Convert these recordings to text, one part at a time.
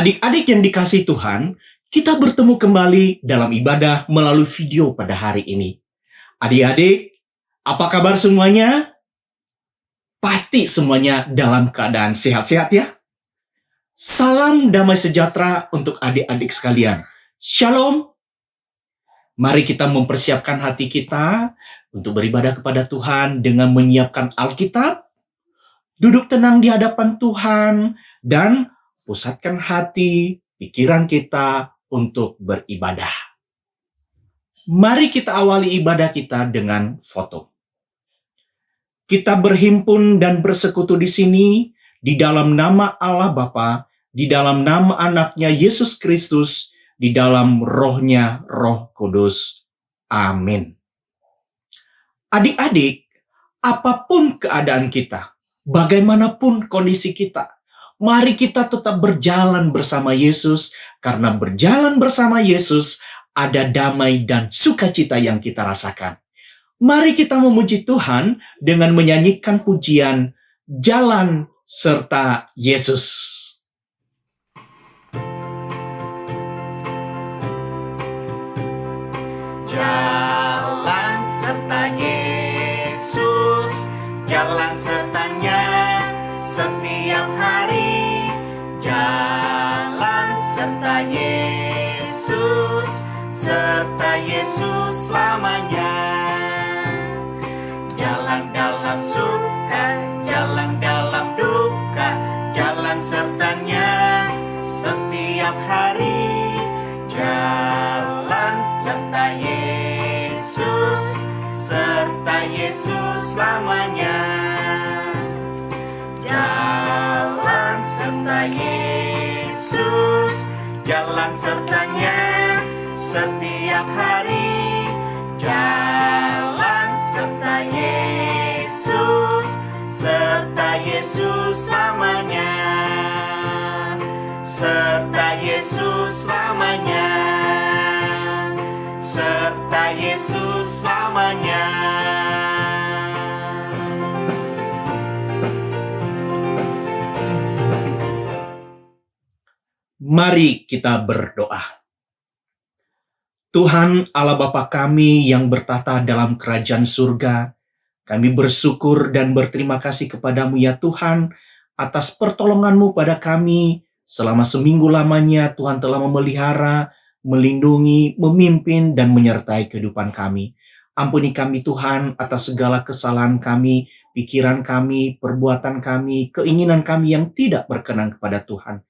Adik-adik yang dikasihi Tuhan, kita bertemu kembali dalam ibadah melalui video pada hari ini. Adik-adik, apa kabar semuanya? Pasti semuanya dalam keadaan sehat-sehat ya? Salam damai sejahtera untuk adik-adik sekalian. Shalom. Mari kita mempersiapkan hati kita untuk beribadah kepada Tuhan dengan menyiapkan Alkitab, duduk tenang di hadapan Tuhan, dan pusatkan hati, pikiran kita untuk beribadah. Mari kita awali ibadah kita dengan foto. Kita berhimpun dan bersekutu di sini, di dalam nama Allah Bapa, di dalam nama anaknya Yesus Kristus, di dalam rohnya Roh Kudus. Amin. Adik-adik, apapun keadaan kita, bagaimanapun kondisi kita, mari kita tetap berjalan bersama Yesus, karena berjalan bersama Yesus ada damai dan sukacita yang kita rasakan. Mari kita memuji Tuhan dengan menyanyikan pujian Jalan serta Yesus. Jalan serta Yesus, jalan sertanya setiap hari. Jalan serta Yesus selamanya. Jalan dalam suka, jalan dalam duka, jalan sertanya setiap hari. Jalan serta Yesus selamanya. Jalan serta Yesus, jalan sertanya setiap hari. Jalan serta Yesus selamanya. Serta Yesus selamanya. Serta Yesus selamanya. Mari kita berdoa. Tuhan Allah Bapa kami yang bertata dalam kerajaan surga, kami bersyukur dan berterima kasih kepadamu ya Tuhan, atas pertolonganmu pada kami. Selama seminggu lamanya Tuhan telah memelihara, melindungi, memimpin, dan menyertai kehidupan kami. Ampuni kami Tuhan atas segala kesalahan kami, pikiran kami, perbuatan kami, keinginan kami yang tidak berkenan kepada Tuhan.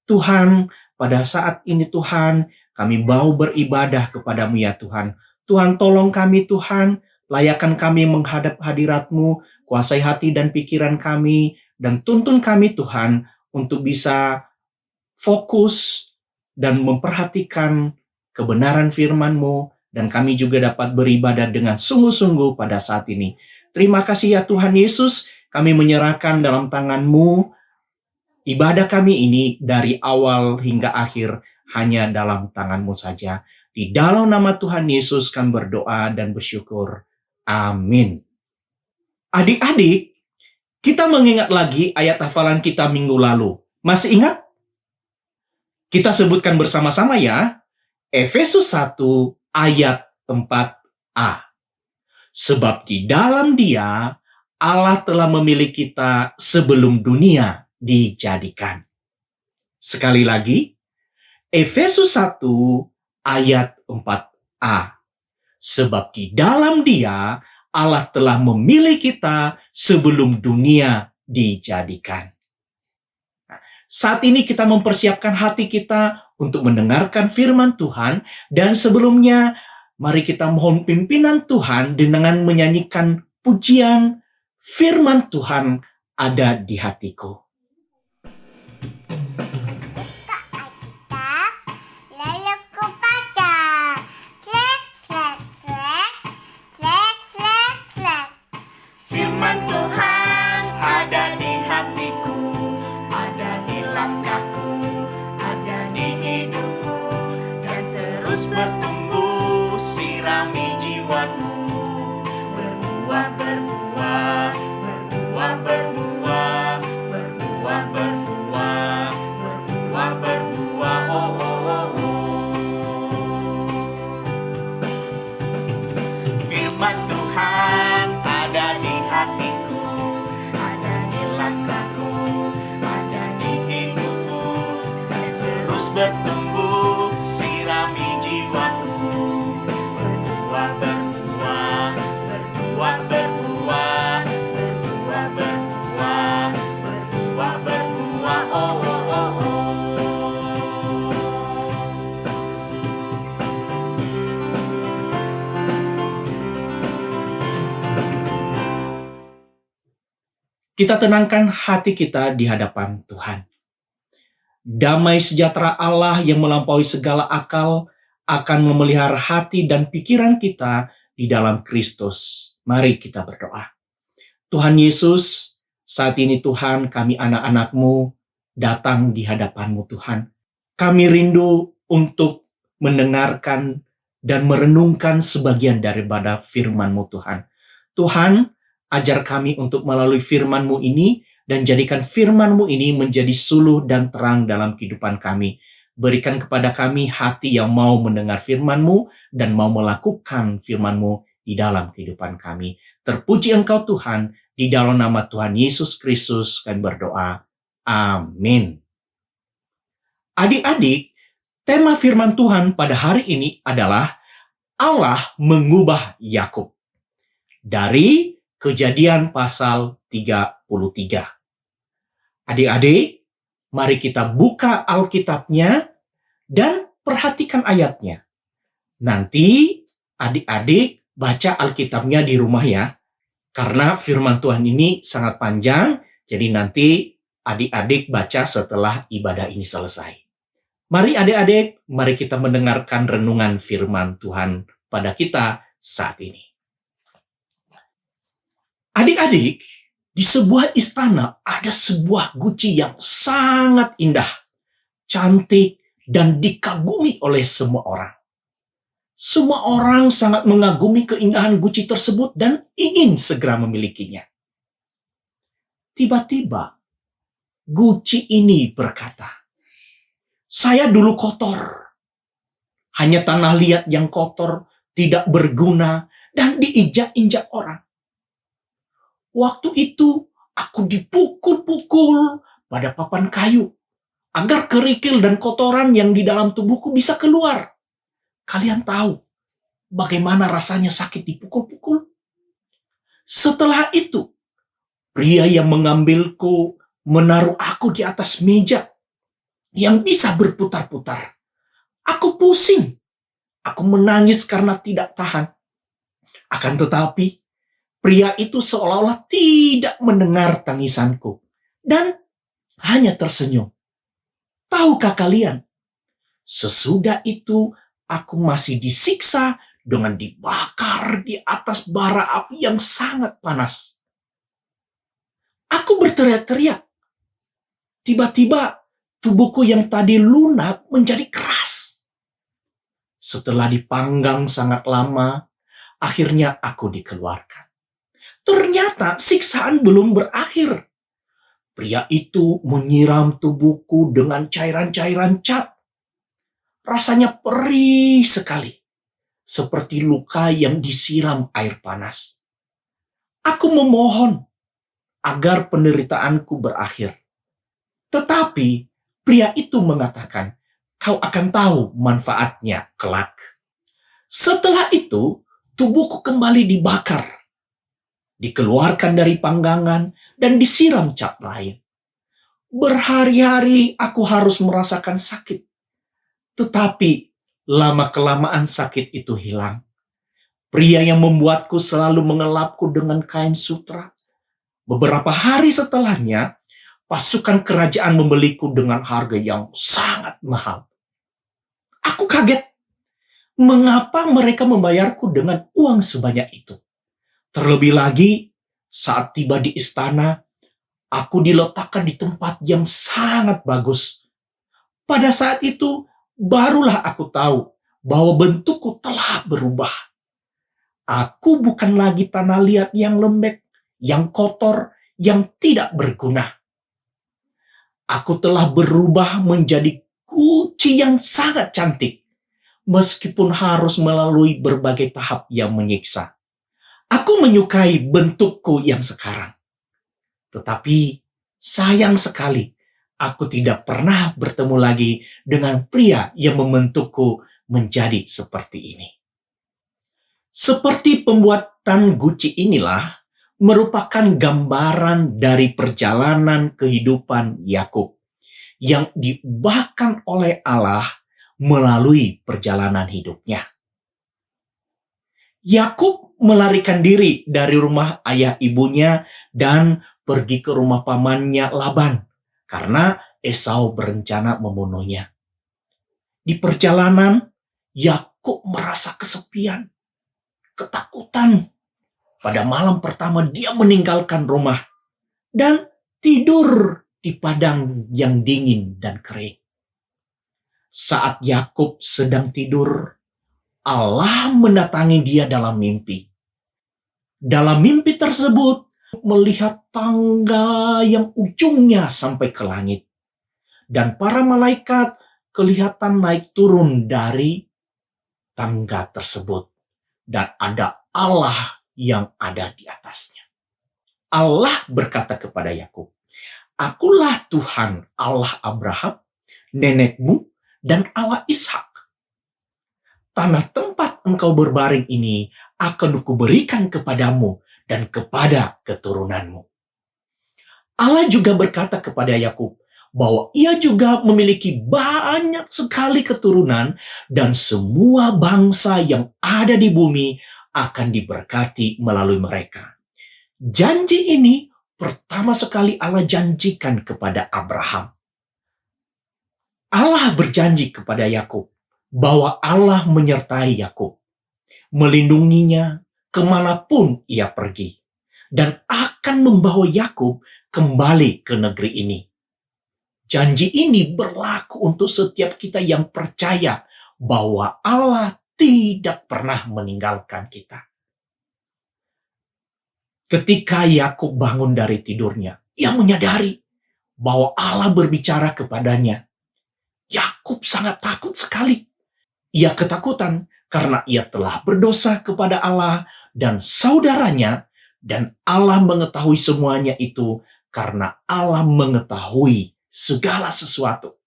Tuhan, pada saat ini Tuhan, kami mau beribadah kepadamu ya Tuhan. Tuhan tolong kami Tuhan, layakan kami menghadap hadirat-Mu, kuasai hati dan pikiran kami, dan tuntun kami Tuhan untuk bisa fokus dan memperhatikan kebenaran firman-Mu, dan kami juga dapat beribadah dengan sungguh-sungguh pada saat ini. Terima kasih ya Tuhan Yesus, kami menyerahkan dalam tangan-Mu ibadah kami ini dari awal hingga akhir hanya dalam tangan-Mu saja. Di dalam nama Tuhan Yesus kami berdoa dan bersyukur. Amin. Adik-adik, kita mengingat lagi ayat hafalan kita minggu lalu. Masih ingat? Kita sebutkan bersama-sama ya. Efesus 1 ayat 4a. Sebab di dalam Dia Allah telah memilih kita sebelum dunia dijadikan. Sekali lagi, Efesus 1 ayat 4a. Sebab di dalam Dia Allah telah memilih kita sebelum dunia dijadikan. Saat ini kita mempersiapkan hati kita untuk mendengarkan firman Tuhan, dan sebelumnya mari kita mohon pimpinan Tuhan dengan menyanyikan pujian firman Tuhan ada di hatiku. Firman Tuhan ada di hatiku, ada di langkahku, ada di hidupku, dan terus bertumbuh sirami jiwaku. Berbuah, berbuah, berbuah, berbuah, berbuah. Tuhan ada di hatiku, ada di langkahku, ada di hidupku, dan terus bertumbuh, sirami jiwaku. Berbuah, berbuah, berbuah, berbuah, berbuah, berbuah, berbuah, berbuah, oh, oh, oh, oh. Kita tenangkan hati kita di hadapan Tuhan. Damai sejahtera Allah yang melampaui segala akal akan memelihara hati dan pikiran kita di dalam Kristus. Mari kita berdoa. Tuhan Yesus, saat ini Tuhan, kami anak-anak-Mu datang di hadapan-Mu Tuhan. Kami rindu untuk mendengarkan dan merenungkan sebagian daripada firman-Mu Tuhan. Tuhan, ajar kami untuk melalui firman-Mu ini dan jadikan firman-Mu ini menjadi suluh dan terang dalam kehidupan kami. Berikan kepada kami hati yang mau mendengar firman-Mu dan mau melakukan firman-Mu di dalam kehidupan kami. Terpuji Engkau Tuhan, di dalam nama Tuhan Yesus Kristus kami berdoa. Amin. Adik-adik, tema firman Tuhan pada hari ini adalah Allah mengubah Yakub. Dari Kejadian pasal 33. Adik-adik, mari kita buka Alkitabnya dan perhatikan ayatnya. Nanti adik-adik baca Alkitabnya di rumah ya. Karena firman Tuhan ini sangat panjang, jadi nanti adik-adik baca setelah ibadah ini selesai. Mari adik-adik, mari kita mendengarkan renungan firman Tuhan pada kita saat ini. Adik-adik, di sebuah istana ada sebuah guci yang sangat indah, cantik, dan dikagumi oleh semua orang. Semua orang sangat mengagumi keindahan guci tersebut dan ingin segera memilikinya. Tiba-tiba, guci ini berkata, "Saya dulu kotor. Hanya tanah liat yang kotor, tidak berguna, dan diinjak-injak orang. Waktu itu aku dipukul-pukul pada papan kayu agar kerikil dan kotoran yang di dalam tubuhku bisa keluar. Kalian tahu bagaimana rasanya sakit dipukul-pukul? Setelah itu, pria yang mengambilku menaruh aku di atas meja yang bisa berputar-putar. Aku pusing. Aku menangis karena tidak tahan. Akan tetapi, pria itu seolah-olah tidak mendengar tangisanku dan hanya tersenyum. Tahukah kalian, sesudah itu aku masih disiksa dengan dibakar di atas bara api yang sangat panas. Aku berteriak-teriak. Tiba-tiba tubuhku yang tadi lunak menjadi keras. Setelah dipanggang sangat lama, akhirnya aku dikeluarkan. Ternyata siksaan belum berakhir. Pria itu menyiram tubuhku dengan cairan-cairan cat. Rasanya perih sekali, seperti luka yang disiram air panas. Aku memohon agar penderitaanku berakhir. Tetapi pria itu mengatakan, "Kau akan tahu manfaatnya kelak." Setelah itu, tubuhku kembali dibakar, dikeluarkan dari panggangan, dan disiram cat lain. Berhari-hari aku harus merasakan sakit. Tetapi lama-kelamaan sakit itu hilang. Pria yang membuatku selalu mengelapku dengan kain sutra. Beberapa hari setelahnya, pasukan kerajaan membeliku dengan harga yang sangat mahal. Aku kaget. Mengapa mereka membayarku dengan uang sebanyak itu? Terlebih lagi, saat tiba di istana, aku diletakkan di tempat yang sangat bagus. Pada saat itu, barulah aku tahu bahwa bentukku telah berubah. Aku bukan lagi tanah liat yang lembek, yang kotor, yang tidak berguna. Aku telah berubah menjadi guci yang sangat cantik, meskipun harus melalui berbagai tahap yang menyiksa. Aku menyukai bentukku yang sekarang. Tetapi sayang sekali, aku tidak pernah bertemu lagi dengan pria yang membentukku menjadi seperti ini. Seperti pembuatan guci inilah merupakan gambaran dari perjalanan kehidupan Yakub yang diubahkan oleh Allah melalui perjalanan hidupnya. Yakub melarikan diri dari rumah ayah ibunya dan pergi ke rumah pamannya Laban karena Esau berencana membunuhnya. Di perjalanan, Yakub merasa kesepian, ketakutan. Pada malam pertama dia meninggalkan rumah dan tidur di padang yang dingin dan kering. Saat Yakub sedang tidur, Allah mendatangi dia dalam mimpi. Dalam mimpi tersebut, melihat tangga yang ujungnya sampai ke langit. Dan para malaikat kelihatan naik turun dari tangga tersebut. Dan ada Allah yang ada di atasnya. Allah berkata kepada Yakub, "Akulah Tuhan Allah Abraham, nenekmu, dan Allah Ishak. Tanah tempat engkau berbaring ini akan kuberikan kepadamu dan kepada keturunanmu." Allah juga berkata kepada Yakub bahwa ia juga memiliki banyak sekali keturunan dan semua bangsa yang ada di bumi akan diberkati melalui mereka. Janji ini pertama sekali Allah janjikan kepada Abraham. Allah berjanji kepada Yakub bahwa Allah menyertai Yakub, melindunginya kemanapun ia pergi, dan akan membawa Yakub kembali ke negeri ini. Janji ini berlaku untuk setiap kita yang percaya bahwa Allah tidak pernah meninggalkan kita. Ketika Yakub bangun dari tidurnya, ia menyadari bahwa Allah berbicara kepadanya. Yakub sangat takut sekali. Ia ketakutan karena ia telah berdosa kepada Allah dan saudaranya, dan Allah mengetahui semuanya itu karena Allah mengetahui segala sesuatu.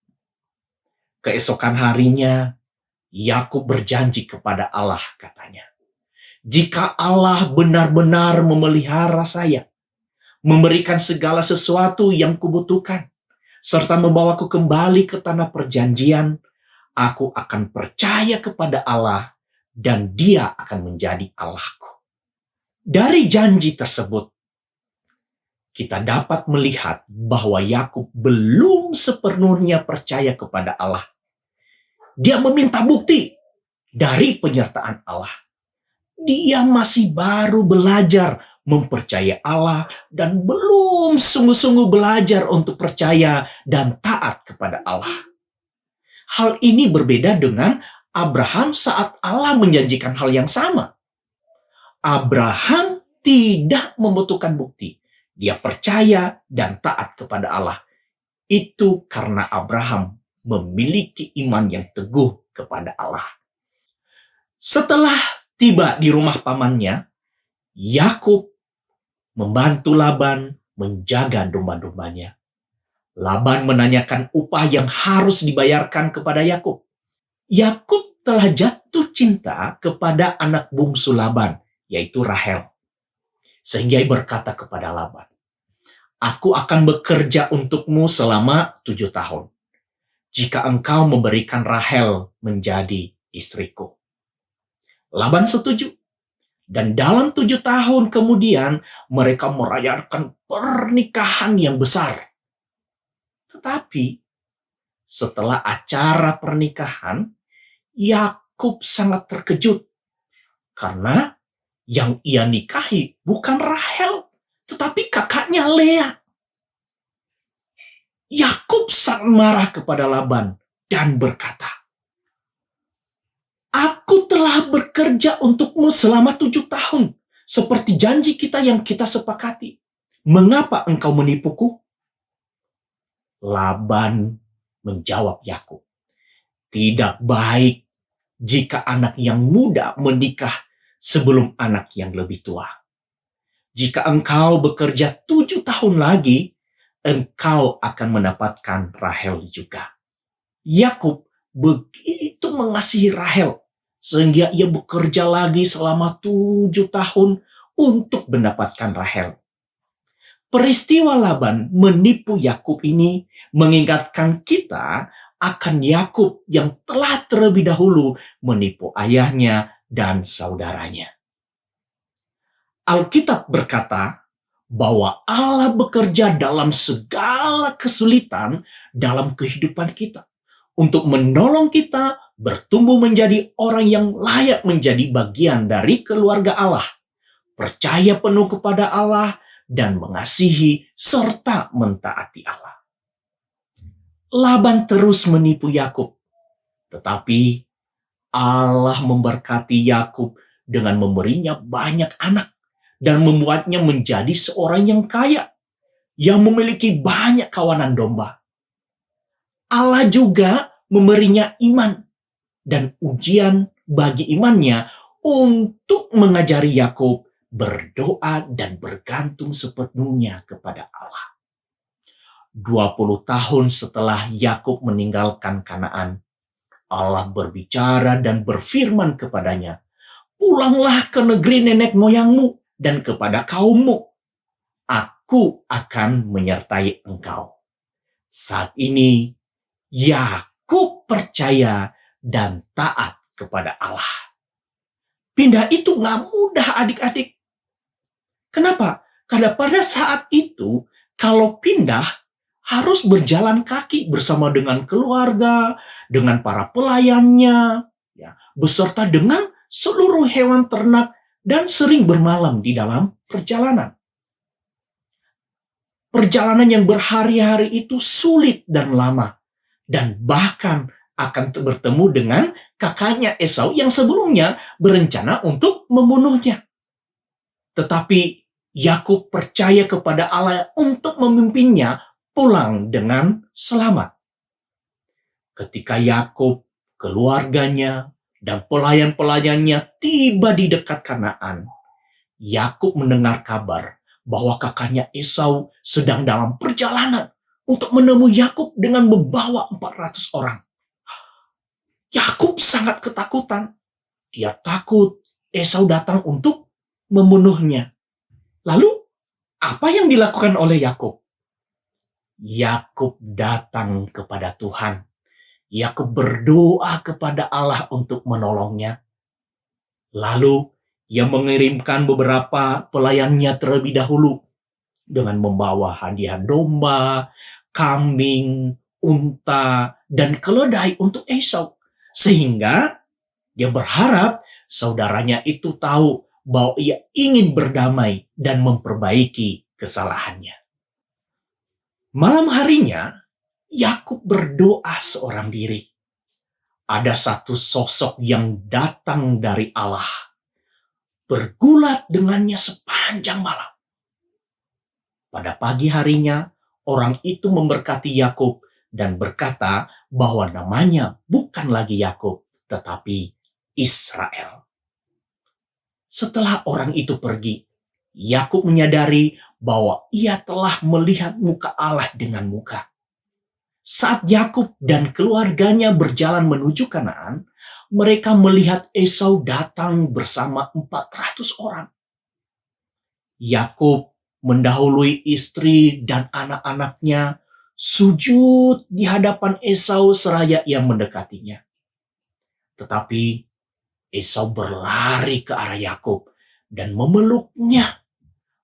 Keesokan harinya, Yakub berjanji kepada Allah, katanya, "Jika Allah benar-benar memelihara saya, memberikan segala sesuatu yang kubutuhkan, serta membawaku kembali ke tanah perjanjian, aku akan percaya kepada Allah dan Dia akan menjadi Allahku." Dari janji tersebut, kita dapat melihat bahwa Yakub belum sepenuhnya percaya kepada Allah. Dia meminta bukti dari penyertaan Allah. Dia masih baru belajar mempercayai Allah dan belum sungguh-sungguh belajar untuk percaya dan taat kepada Allah. Hal ini berbeda dengan Abraham saat Allah menjanjikan hal yang sama. Abraham tidak membutuhkan bukti. Dia percaya dan taat kepada Allah. Itu karena Abraham memiliki iman yang teguh kepada Allah. Setelah tiba di rumah pamannya, Yakub membantu Laban menjaga domba-dombanya. Laban menanyakan upah yang harus dibayarkan kepada Yakub. Yakub telah jatuh cinta kepada anak bungsu Laban, yaitu Rahel. Sehingga ia berkata kepada Laban, "Aku akan bekerja untukmu selama 7 tahun. Jika engkau memberikan Rahel menjadi istriku." Laban setuju. Dan dalam 7 tahun kemudian mereka merayakan pernikahan yang besar. Tetapi setelah acara pernikahan, Yakub sangat terkejut karena yang ia nikahi bukan Rahel, tetapi kakaknya Lea. Yakub sangat marah kepada Laban dan berkata, "Aku telah bekerja untukmu selama 7 tahun, seperti janji kita yang kita sepakati. Mengapa engkau menipuku?" Laban menjawab Yakub, "Tidak baik jika anak yang muda menikah sebelum anak yang lebih tua. Jika engkau bekerja 7 tahun lagi, engkau akan mendapatkan Rahel juga. Yakub begitu mengasihi Rahel, sehingga ia bekerja lagi selama 7 tahun untuk mendapatkan Rahel. Peristiwa Laban menipu Yakub ini mengingatkan kita akan Yakub yang telah terlebih dahulu menipu ayahnya dan saudaranya. Alkitab berkata bahwa Allah bekerja dalam segala kesulitan dalam kehidupan kita untuk menolong kita bertumbuh menjadi orang yang layak menjadi bagian dari keluarga Allah, percaya penuh kepada Allah, dan mengasihi serta mentaati Allah. Laban terus menipu Yakub, tetapi Allah memberkati Yakub dengan memberinya banyak anak dan membuatnya menjadi seorang yang kaya, yang memiliki banyak kawanan domba. Allah juga memberinya iman dan ujian bagi imannya untuk mengajari Yakub berdoa dan bergantung sepenuhnya kepada Allah. 20 tahun setelah Yakub meninggalkan Kanaan, Allah berbicara dan berfirman kepadanya, "Pulanglah ke negeri nenek moyangmu dan kepada kaummu. Aku akan menyertai engkau." Saat ini, Yakub percaya dan taat kepada Allah. Pindah itu gak mudah adik-adik. Kenapa? Karena pada saat itu, kalau pindah, harus berjalan kaki bersama dengan keluarga, dengan para pelayannya, ya, beserta dengan seluruh hewan ternak, dan sering bermalam di dalam perjalanan. Perjalanan yang berhari-hari itu sulit dan lama, dan bahkan akan bertemu dengan kakaknya Esau yang sebelumnya berencana untuk membunuhnya. Tetapi Yakub percaya kepada Allah untuk memimpinnya pulang dengan selamat. Ketika Yakub, keluarganya, dan pelayan-pelayannya tiba di dekat Kanaan, Yakub mendengar kabar bahwa kakaknya Esau sedang dalam perjalanan untuk menemui Yakub dengan membawa 400 orang. Yakub sangat ketakutan. Dia takut Esau datang untuk membunuhnya. Lalu, apa yang dilakukan oleh Yakub? Yakub datang kepada Tuhan. Yakub berdoa kepada Allah untuk menolongnya. Lalu, ia mengirimkan beberapa pelayannya terlebih dahulu dengan membawa hadiah domba, kambing, unta, dan keledai untuk Esau. Sehingga dia berharap saudaranya itu tahu bahwa ia ingin berdamai dan memperbaiki kesalahannya. Malam harinya, Yakub berdoa seorang diri. Ada satu sosok yang datang dari Allah, bergulat dengannya sepanjang malam. Pada pagi harinya, orang itu memberkati Yakub dan berkata bahwa namanya bukan lagi Yakub, tetapi Israel. Setelah orang itu pergi, Yakub menyadari bahwa ia telah melihat muka Allah dengan muka. Saat Yakub dan keluarganya berjalan menuju Kanaan, mereka melihat Esau datang bersama 400 orang. Yakub mendahului istri dan anak-anaknya sujud di hadapan Esau seraya ia mendekatinya. Tetapi Esau berlari ke arah Yakub dan memeluknya.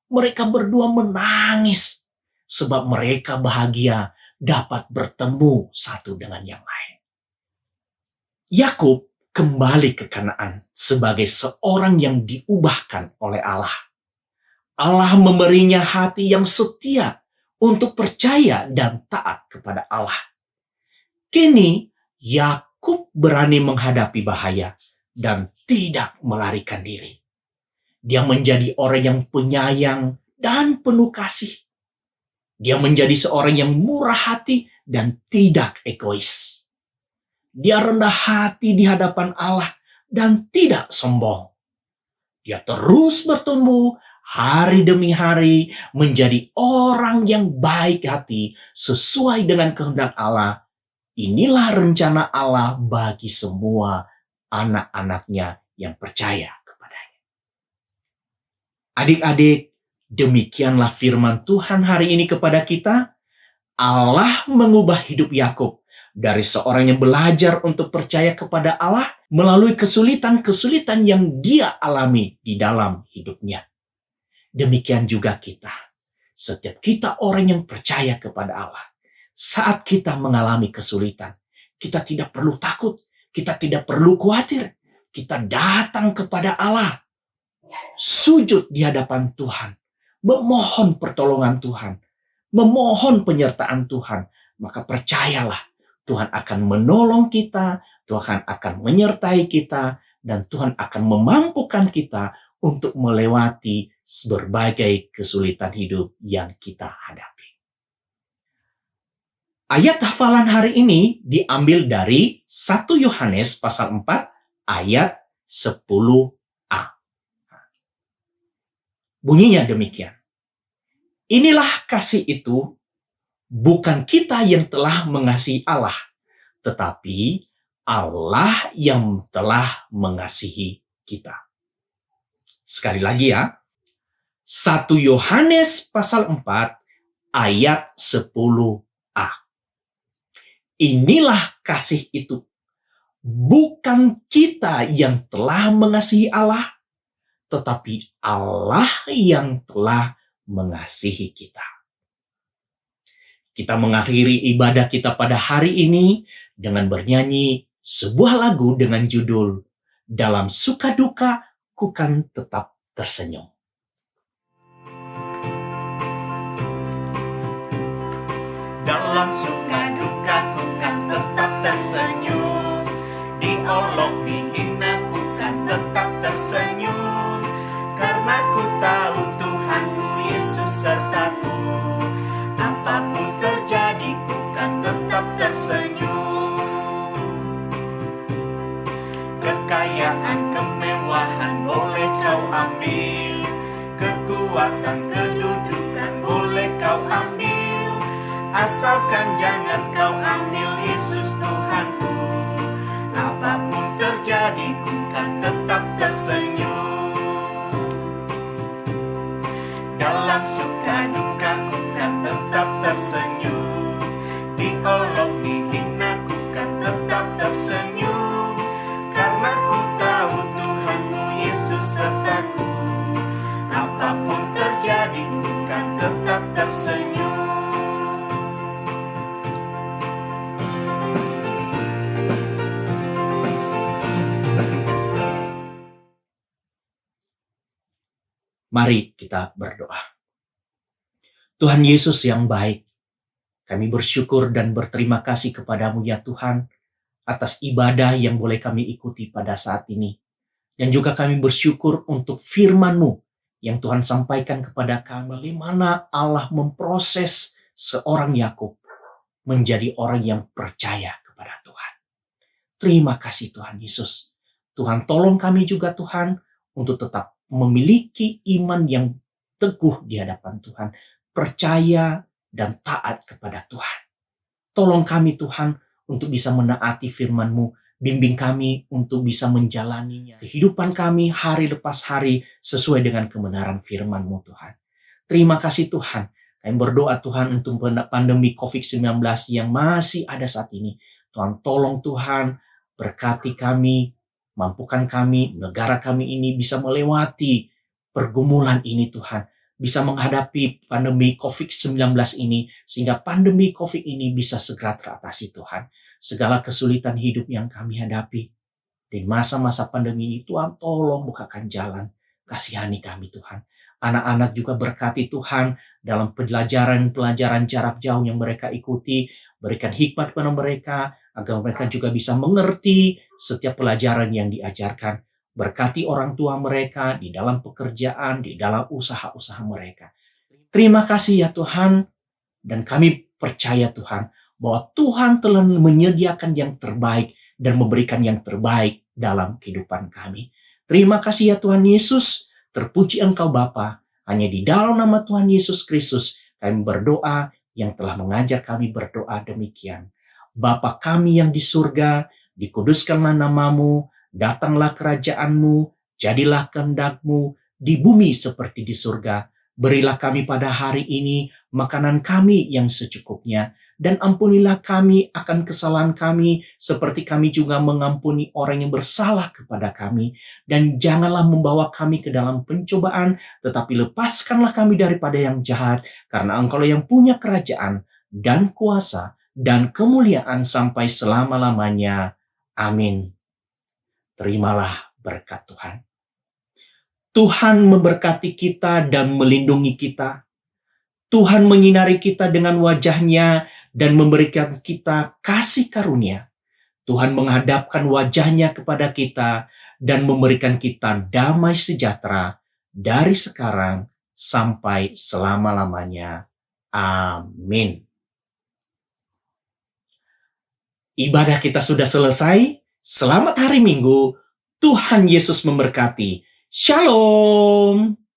Mereka berdua menangis sebab mereka bahagia dapat bertemu satu dengan yang lain. Yakub kembali ke Kanaan sebagai seorang yang diubahkan oleh Allah. Allah memberinya hati yang setia untuk percaya dan taat kepada Allah. Kini Yakub berani menghadapi bahaya dan tidak melarikan diri. Dia menjadi orang yang penyayang dan penuh kasih. Dia menjadi seorang yang murah hati dan tidak egois. Dia rendah hati di hadapan Allah dan tidak sombong. Dia terus bertumbuh hari demi hari menjadi orang yang baik hati sesuai dengan kehendak Allah. Inilah rencana Allah bagi semua anak-anaknya yang percaya kepadanya. Adik-adik, demikianlah firman Tuhan hari ini kepada kita. Allah mengubah hidup Yakub dari seorang yang belajar untuk percaya kepada Allah melalui kesulitan-kesulitan yang dia alami di dalam hidupnya. Demikian juga kita. Setiap kita orang yang percaya kepada Allah, saat kita mengalami kesulitan, kita tidak perlu takut, kita tidak perlu khawatir. Kita datang kepada Allah, sujud di hadapan Tuhan, memohon pertolongan Tuhan, memohon penyertaan Tuhan. Maka percayalah, Tuhan akan menolong kita, Tuhan akan menyertai kita, dan Tuhan akan memampukan kita untuk melewati berbagai kesulitan hidup yang kita hadapi. Ayat hafalan hari ini diambil dari 1 Yohanes pasal 4 ayat 10a. Bunyinya demikian. Inilah kasih itu, bukan kita yang telah mengasihi Allah, tetapi Allah yang telah mengasihi kita. Sekali lagi ya. 1 Yohanes pasal 4 ayat 10a. Inilah kasih itu, bukan kita yang telah mengasihi Allah, tetapi Allah yang telah mengasihi kita. Kita mengakhiri ibadah kita pada hari ini dengan bernyanyi sebuah lagu dengan judul Dalam Suka Duka Ku Kan Tetap Tersenyum. Dalam suka duka ku kan tetap tersenyum, diolok dihina ku kan tetap tersenyum, karena ku tahu Tuhanku Yesus sertaku. Apapun terjadi ku kan tetap tersenyum. Kekayaan kemewahan boleh kau ambil, kekuatan kedudukan boleh kau ambil, asalkan jangan kau ambil Yesus Tuhanku. Apapun terjadi ku kan tetap tersenyum. Dalam suka duka ku kan tetap tersenyum, diolok dihina ku kan tetap tersenyum, karena ku tahu Tuhanku Yesus sertaku. Apapun terjadi ku kan tetap tersenyum. Mari kita berdoa. Tuhan Yesus yang baik, kami bersyukur dan berterima kasih kepadamu ya Tuhan, atas ibadah yang boleh kami ikuti pada saat ini. Dan juga kami bersyukur untuk firman-Mu yang Tuhan sampaikan kepada kami. Bagaimana Allah memproses seorang Yakub menjadi orang yang percaya kepada Tuhan. Terima kasih Tuhan Yesus. Tuhan tolong kami juga Tuhan untuk tetap memiliki iman yang teguh di hadapan Tuhan, percaya dan taat kepada Tuhan. Tolong kami Tuhan untuk bisa menaati firman-Mu, bimbing kami untuk bisa menjalaninya. Kehidupan kami hari lepas hari sesuai dengan kebenaran firman-Mu Tuhan. Terima kasih Tuhan. Kami berdoa Tuhan untuk pandemi COVID-19 yang masih ada saat ini. Tuhan tolong Tuhan, berkati kami, mampukan kami, negara kami ini bisa melewati pergumulan ini Tuhan. Bisa menghadapi pandemi COVID-19 ini, sehingga pandemi COVID ini bisa segera teratasi Tuhan. Segala kesulitan hidup yang kami hadapi di masa-masa pandemi ini, Tuhan tolong bukakan jalan. Kasihani kami Tuhan. Anak-anak juga berkati Tuhan dalam pelajaran jarak jauh yang mereka ikuti. Berikan hikmat kepada mereka, agar mereka juga bisa mengerti setiap pelajaran yang diajarkan. Berkati orang tua mereka di dalam pekerjaan, di dalam usaha-usaha mereka. Terima kasih ya Tuhan, dan kami percaya Tuhan, bahwa Tuhan telah menyediakan yang terbaik dan memberikan yang terbaik dalam kehidupan kami. Terima kasih ya Tuhan Yesus. Terpuji Engkau Bapa. Hanya di dalam nama Tuhan Yesus Kristus kami berdoa yang telah mengajar kami berdoa demikian. Bapa kami yang di surga, dikuduskanlah namamu, datanglah kerajaanmu, jadilah kehendak-Mu di bumi seperti di surga. Berilah kami pada hari ini makanan kami yang secukupnya, dan ampunilah kami akan kesalahan kami seperti kami juga mengampuni orang yang bersalah kepada kami. Dan janganlah membawa kami ke dalam pencobaan, tetapi lepaskanlah kami daripada yang jahat, karena Engkau yang punya kerajaan dan kuasa dan kemuliaan sampai selama-lamanya. Amin. Terimalah berkat Tuhan. Tuhan memberkati kita dan melindungi kita. Tuhan menyinari kita dengan wajah-Nya dan memberikan kita kasih karunia. Tuhan menghadapkan wajah-Nya kepada kita dan memberikan kita damai sejahtera dari sekarang sampai selama-lamanya. Amin. Ibadah kita sudah selesai. Selamat hari Minggu. Tuhan Yesus memberkati. Shalom.